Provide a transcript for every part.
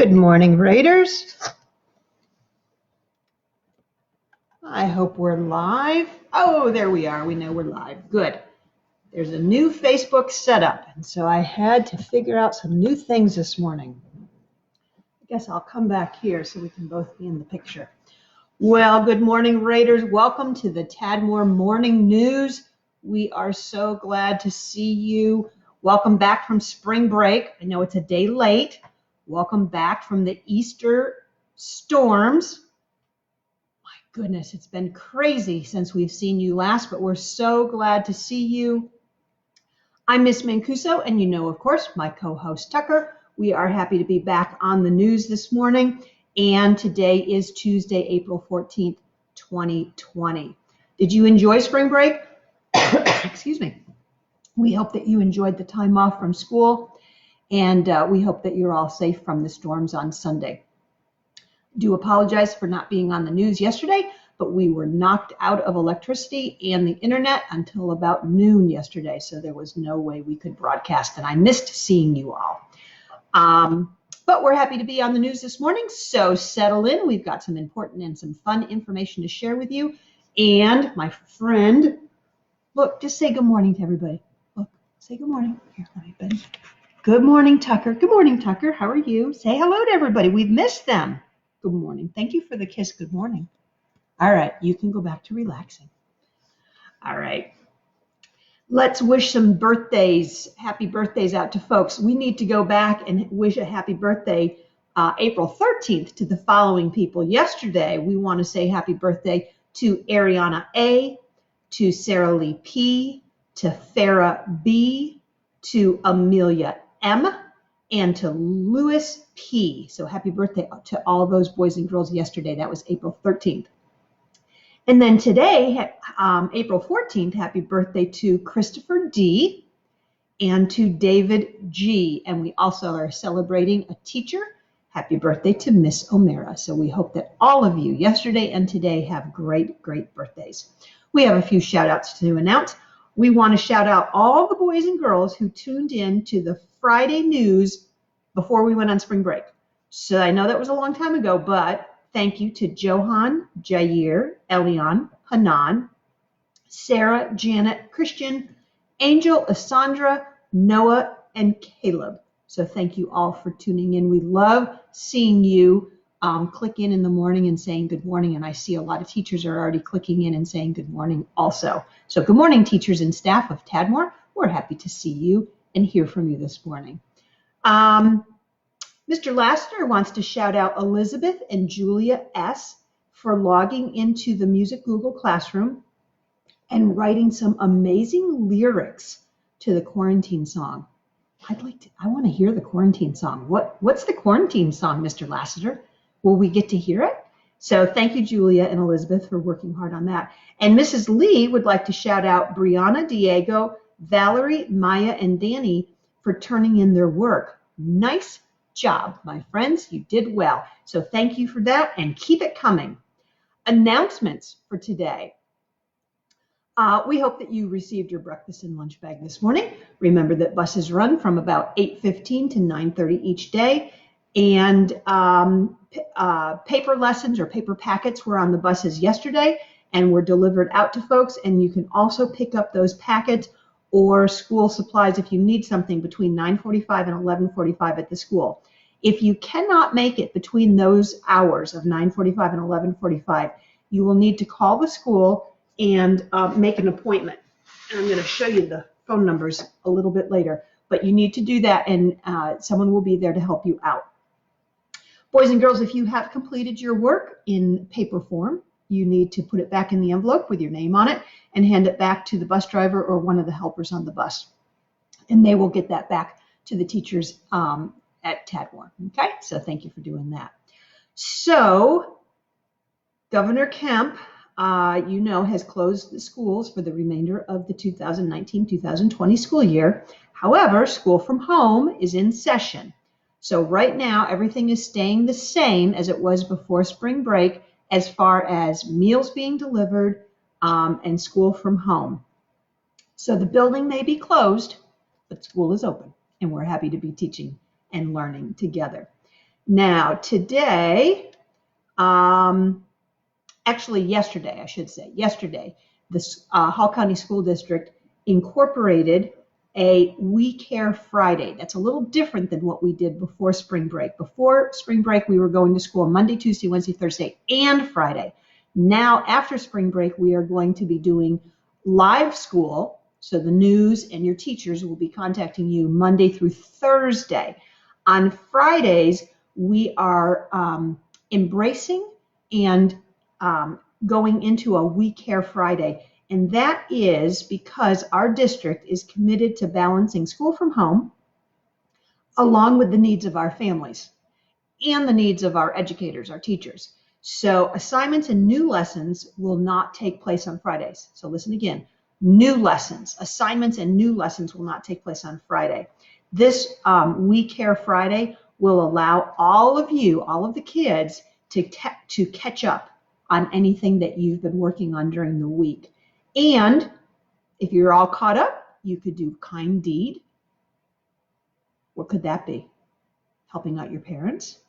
Good morning, Raiders. I hope we're live. Oh, there we are. We know we're live. Good. There's a new Facebook setup, and so I had to figure out some new things this morning. I guess I'll come back here so we can both be in the picture. Well, good morning, Raiders. Welcome to the Tadmor Morning News. We are so glad to see you. Welcome back from spring break. I know it's a day late. Welcome back from the Easter storms. My goodness, it's been crazy since we've seen you last, but we're so glad to see you. I'm Miss Mancuso, and you know, of course, my co-host Tucker. We are happy to be back on the news this morning, and today is Tuesday, April 14th, 2020. Did you enjoy spring break? Excuse me. We hope that you enjoyed the time off from school, and we hope that you're all safe from the storms on Sunday. Do apologize for not being on the news yesterday, but we were knocked out of electricity and the internet until about noon yesterday, so there was no way we could broadcast, and I missed seeing you all. But we're happy to be on the news this morning, so settle in. We've got some important and some fun information to share with you. And my friend, look, just say good morning to everybody. Look, say good morning. Here, let me bend. Good morning, Tucker. Good morning, Tucker. How are you? Say hello to everybody. We've missed them. Good morning. Thank you for the kiss. Good morning. All right, you can go back to relaxing. All right. Let's wish some birthdays, happy birthdays out to folks. We need to go back and wish a happy birthday April 13th to the following people. Yesterday, we want to say happy birthday to Ariana A., to Sarah Lee P., to Farah B., to Amelia M., and to Lewis P. So happy birthday to all those boys and girls yesterday. That was April 13th. And then today, April 14th, happy birthday to Christopher D. and to David G. And we also are celebrating a teacher. Happy birthday to Miss O'Mara. So we hope that all of you yesterday and today have great, great birthdays. We have a few shout outs to announce. We want to shout out all the boys and girls who tuned in to the Friday news before we went on spring break. So I know that was a long time ago, but thank you to Johan, Jair, Elion, Hanan, Sarah, Janet, Christian, Angel, Asandra, Noah, and Caleb. So thank you all for tuning in. We love seeing you click in the morning and saying good morning. And I see a lot of teachers are already clicking in and saying good morning also. So good morning, teachers and staff of Tadmor. We're happy to see you and hear from you this morning. Mr. Lassiter wants to shout out Elizabeth and Julia S. for logging into the Music Google Classroom and writing some amazing lyrics to the quarantine song. I want to hear the quarantine song. What's the quarantine song, Mr. Lassiter? Will we get to hear it? So thank you, Julia and Elizabeth, for working hard on that. And Mrs. Lee would like to shout out Brianna, Diego, Valerie, Maya, and Danny for turning in their work. Nice job, my friends. You did well. So thank you for that and keep it coming. Announcements for today. We hope that you received your breakfast and lunch bag this morning. Remember that buses run from about 8:15 to 9:30 each day. And paper lessons or paper packets were on the buses yesterday and were delivered out to folks. And you can also pick up those packets or school supplies if you need something between 9:45 and 11:45 at the school. If you cannot make it between those hours of 9:45 and 11:45, you will need to call the school and make an appointment. And I'm going to show you the phone numbers a little bit later, but you need to do that and someone will be there to help you out. Boys and girls, if you have completed your work in paper form, you need to put it back in the envelope with your name on it and hand it back to the bus driver or one of the helpers on the bus. And they will get that back to the teachers at Tadmor. Okay, so thank you for doing that. So Governor Kemp, has closed the schools for the remainder of the 2019-2020 school year. However, school from home is in session. So right now, everything is staying the same as it was before spring break as far as meals being delivered and school from home. So the building may be closed, but school is open, and we're happy to be teaching and learning together. Now, today, actually yesterday, I should say, yesterday, the Hall County School District incorporated a We Care Friday. That's a little different than what we did before spring break. Before spring break, we were going to school Monday, Tuesday, Wednesday, Thursday, and Friday. Now, after spring break, we are going to be doing live school. So the news and your teachers will be contacting you Monday through Thursday. On Fridays, we are embracing and going into a We Care Friday. And that is because our district is committed to balancing school from home along with the needs of our families and the needs of our educators, our teachers. So assignments and new lessons will not take place on Fridays. So listen again, new lessons, assignments and new lessons will not take place on Friday. This We Care Friday will allow all of you, all of the kids, to catch up on anything that you've been working on during the week. And if you're all caught up, you could do kind deed. What could that be? Helping out your parents,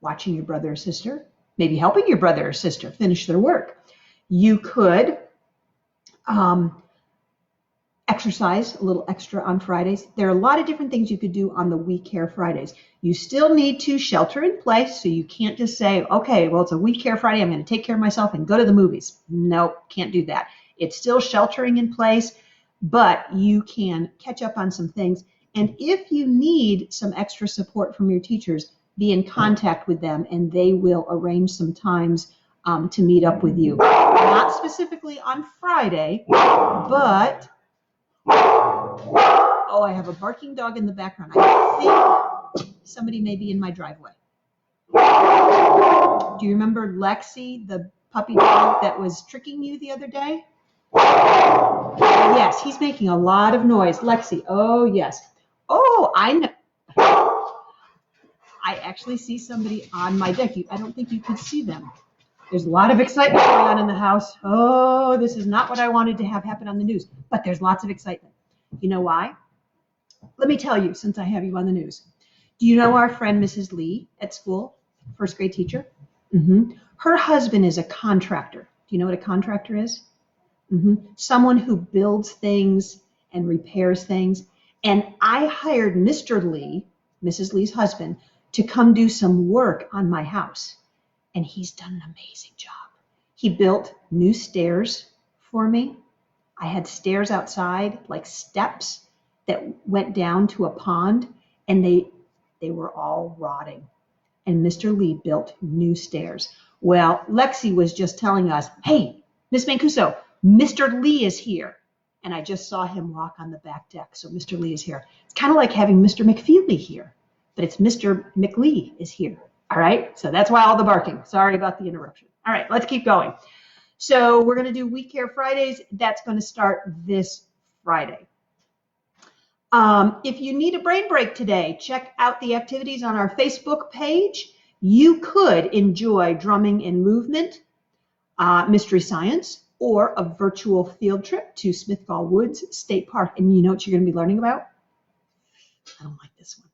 watching your brother or sister, maybe helping your brother or sister finish their work. You could exercise a little extra on Fridays. There are a lot of different things you could do on the We Care Fridays. You still need to shelter in place, so you can't just say, okay, well, it's a We Care Friday, I'm going to take care of myself and go to the movies. Nope, can't do that. It's still sheltering in place, but you can catch up on some things. And if you need some extra support from your teachers, be in contact with them and they will arrange some times to meet up with you. Not specifically on Friday, but oh, I have a barking dog in the background. I think somebody may be in my driveway. Do you remember Lexi, the puppy dog that was tricking you the other day? Yes, he's making a lot of noise. Lexi, oh yes. Oh, I know. I actually see somebody on my deck. I don't think you could see them. There's a lot of excitement going on in the house. Oh, this is not what I wanted to have happen on the news, but there's lots of excitement. You know why? Let me tell you, since I have you on the news. Do you know our friend Mrs. Lee at school, first grade teacher? Mm-hmm. Her husband is a contractor. Do you know what a contractor is? Mm-hmm. Someone who builds things and repairs things. And I hired Mr. Lee, Mrs. Lee's husband, to come do some work on my house. And he's done an amazing job. He built new stairs for me. I had stairs outside, like steps that went down to a pond, and they were all rotting. And Mr. Lee built new stairs. Well, Lexi was just telling us, hey, Miss Mancuso, Mr. Lee is here. And I just saw him walk on the back deck. So Mr. Lee is here. It's kind of like having Mr. McFeely here, but it's Mr. McLee is here. All right. So that's why all the barking. Sorry about the interruption. All right, let's keep going. So we're going to do We Care Fridays. That's going to start this Friday. If you need a brain break today, check out the activities on our Facebook page. You could enjoy drumming and movement, mystery science, or a virtual field trip to Smithgall Woods State Park. And you know what you're going to be learning about? I don't like this one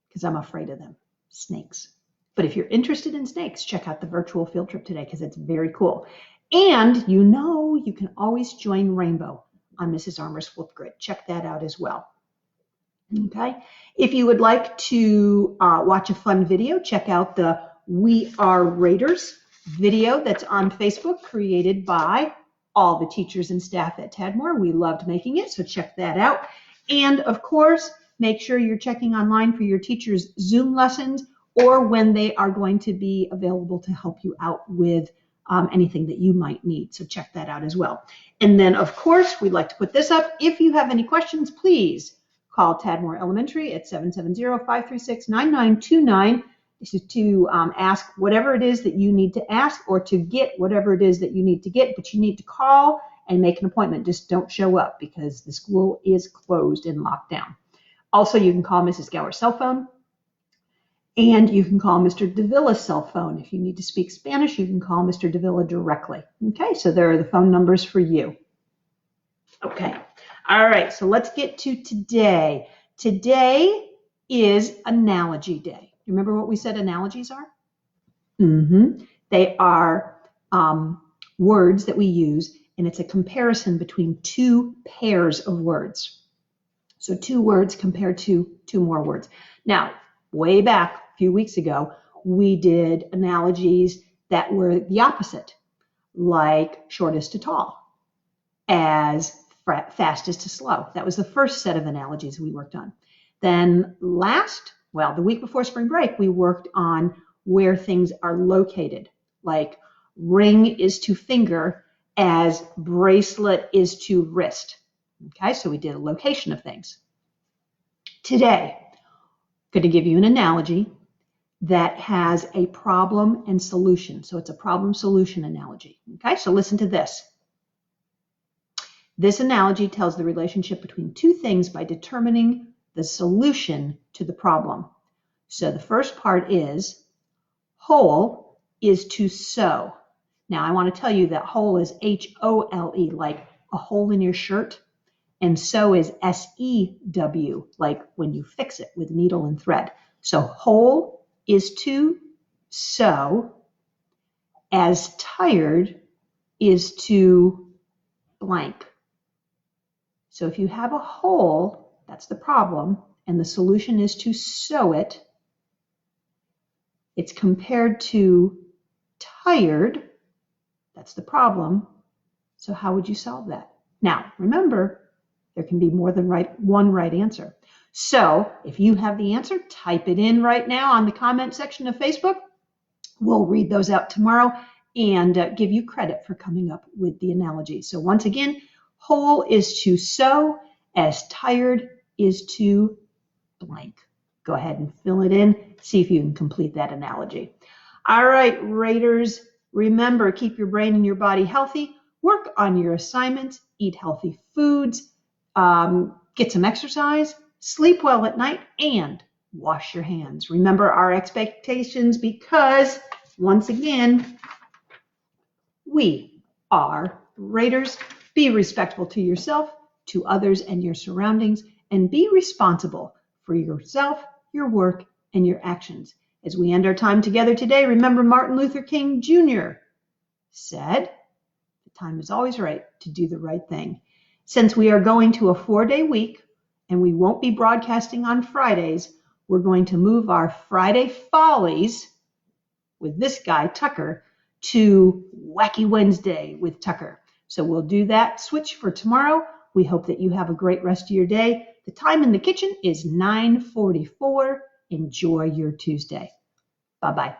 because I'm afraid of them, snakes. But if you're interested in snakes, check out the virtual field trip today because it's very cool. And you know you can always join Rainbow on Mrs. Armour's Flipgrid. Check that out as well. Okay. If you would like to watch a fun video, check out the We Are Raiders video that's on Facebook, created by all the teachers and staff at Tadmor. We loved making it, so check that out. And of course, make sure you're checking online for your teachers' Zoom lessons or when they are going to be available to help you out with anything that you might need. So check that out as well. And then, of course, we'd like to put this up. If you have any questions, please call Tadmor Elementary at 770-536-9929. This is to ask whatever it is that you need to ask or to get whatever it is that you need to get, but you need to call and make an appointment. Just don't show up because the school is closed and locked down. Also, you can call Mrs. Gower's cell phone, and you can call Mr. Davila's cell phone. If you need to speak Spanish, you can call Mr. Davila directly. Okay, so there are the phone numbers for you. Okay, all right, so let's get to today. Today is Analogy Day. You remember what we said analogies are? Mm-hmm. They are words that we use, and it's a comparison between two pairs of words. So two words compared to two more words. Now, way back a few weeks ago, we did analogies that were the opposite, like shortest to tall, as fastest to slow. That was the first set of analogies we worked on. Then the week before spring break, we worked on where things are located, like ring is to finger as bracelet is to wrist. Okay, so we did a location of things. Today, I'm going to give you an analogy that has a problem and solution. So it's a problem-solution analogy. Okay, so listen to this. This analogy tells the relationship between two things by determining the solution to the problem. So the first part is hole is to sew. Now I want to tell you that hole is H-O-L-E, like a hole in your shirt, and sew is S-E-W, like when you fix it with needle and thread. So hole is to sew, as tired is to blank. So if you have a hole, that's the problem, and the solution is to sew it, it's compared to tired, that's the problem. So how would you solve that? Now, remember, there can be more than one right answer. So if you have the answer, type it in right now on the comment section of Facebook. We'll read those out tomorrow and give you credit for coming up with the analogy. So once again, whole is to sew, as tired is to blank. Go ahead and fill it in. See if you can complete that analogy. All right, Raiders, remember, keep your brain and your body healthy. Work on your assignments. Eat healthy foods. Get some exercise. Sleep well at night. And wash your hands. Remember our expectations, because, once again, we are Raiders. Be respectful to yourself, to others, and your surroundings, and be responsible for yourself, your work, and your actions. As we end our time together today, remember Martin Luther King Jr. said, "The time is always right to do the right thing." Since we are going to a 4-day week and we won't be broadcasting on Fridays, we're going to move our Friday Follies with this guy, Tucker, to Wacky Wednesday with Tucker. So we'll do that switch for tomorrow. We hope that you have a great rest of your day. The time in the kitchen is 9:44. Enjoy your Tuesday. Bye-bye.